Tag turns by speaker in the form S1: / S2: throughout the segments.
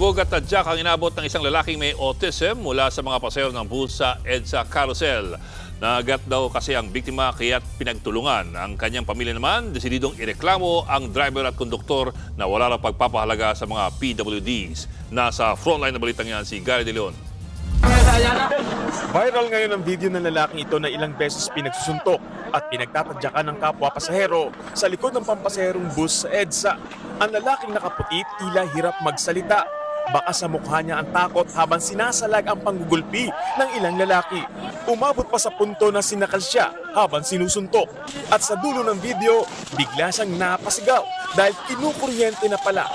S1: Pasabog at tadyak ang inabot ng isang lalaking may autism mula sa mga pasahero ng bus sa EDSA Carousel. Nagat daw kasi ang biktima kaya't pinagtulungan. Ang kanyang pamilya naman, desididong ireklamo ang driver at konduktor na wala raw pagpapahalaga sa mga PWDs. Nasa frontline na balitang yan si Gary De Leon.
S2: Viral ngayon ang video ng lalaking ito na ilang beses pinagsusuntok at pinagtatadyakan ng kapwa pasahero sa likod ng pampasaherong bus sa EDSA. Ang lalaking nakaputi tila hirap magsalita. Baka sa mukha niya ang takot habang sinasalag ang panggugulpi ng ilang lalaki. Umabot pa sa punto na sinakal siya habang sinusuntok. At sa dulo ng video, bigla siyang napasigaw dahil kinukuryente na pala.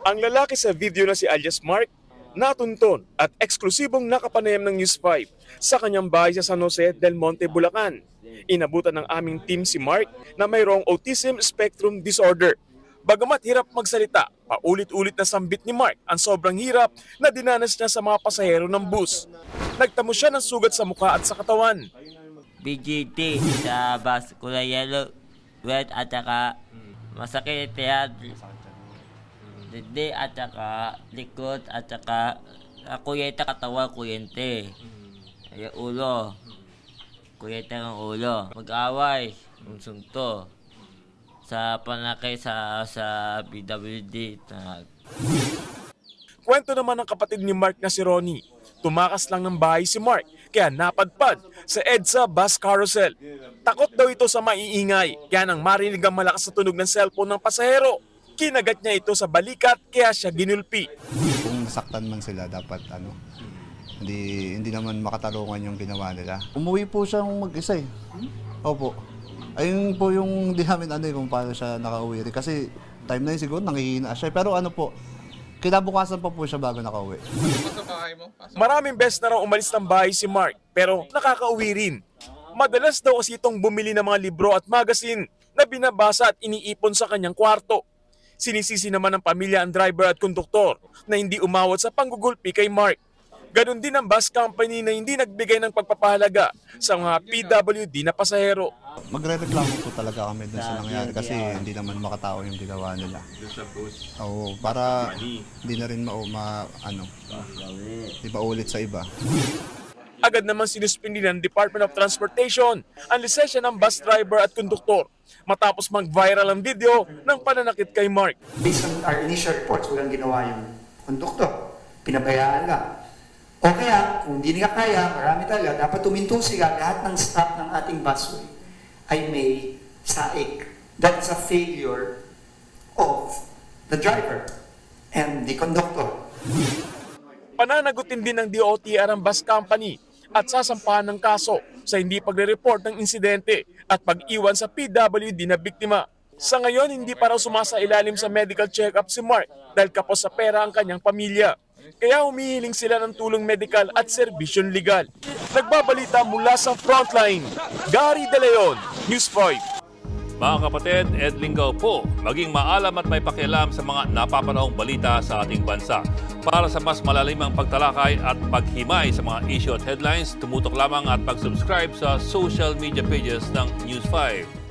S2: Ang lalaki sa video na si alias Mark, natunton at eksklusibong nakapanayam ng News 5 sa kanyang bahay sa San Jose del Monte, Bulacan. Inabutan ng aming team si Mark na mayroong autism spectrum disorder. Bagamat hirap magsalita, paulit-ulit na sambit ni Mark ang sobrang hirap na dinanas niya sa mga pasahero ng bus. Nagtamo siya ng sugat sa mukha at sa katawan.
S3: BGT sa bus, kulay yellow, red at saka masakit yan. Dede at saka likod at saka kuyente katawan, kuyente. Ay ulo. Kuyente ng ulo. Mag-away, sunto. Sa panakay sa PWD.
S2: Kwento naman ng kapatid ni Mark na si Ronnie. Tumakas lang ng bahay si Mark kaya napadpad sa EDSA bus carousel. Takot daw ito sa maiingay kaya nang marinig ang malakas na tunog ng cellphone ng pasahero. Kinagat niya ito sa balikat kaya siya ginulpi.
S4: Kung nasaktan man sila dapat hindi naman makatarungan yung ginawa nila. Umuwi po siyang mag-isa eh. Opo. Ayun po yung di namin kung paano siya nakauwi. Kasi time na yun siguro nangihina siya. Pero kinabukasan pa po siya bago nakauwi.
S2: Maraming beses na raw umalis ng bahay si Mark pero nakakauwi rin. Madalas daw kasi itong bumili ng mga libro at magazine na binabasa at iniipon sa kanyang kwarto. Sinisisi naman ng pamilya ang driver at konduktor na hindi umawat sa panggugulpi kay Mark. Ganon din ang bus company na hindi nagbigay ng pagpapahalaga sa mga PWD na pasahero.
S4: Magre-reklamo po talaga kami dun sa nangyari kasi hindi naman makatao yung ginawa nila. Oo, para hindi na rin di ba ulit sa iba.
S2: Agad naman sinuspindi ng Department of Transportation ang lisensya ng bus driver at konduktor matapos mag-viral ang video ng pananakit kay Mark.
S5: Based on our initial reports, walang ginawa yung konduktor. Pinabayaan lang. O kaya, kung hindi nila kaya, marami talaga, dapat tuminto sila lahat ng staff ng ating busway ay may saik. That's a failure of the driver and the conductor.
S2: Pananagutin din ng DOTR ang bus company at sasampahan ng kaso sa hindi pagre-report ng insidente at pag-iwan sa PWD na biktima. Sa ngayon, hindi pa raw sumasailalim sa medical check-up si Mark dahil kapos sa pera ang kanyang pamilya. Kaya humihiling sila ng tulong medikal at serbisyon legal. Nagbabalita mula sa Frontline, Gary De Leon, News 5.
S1: Mga kapatid, Ed Lingaw po, maging maalam at may pakialam sa mga napapanahong balita sa ating bansa. Para sa mas malalimang pagtalakay at paghimay sa mga issue at headlines, tumutok lamang at pag-subscribe sa social media pages ng News 5.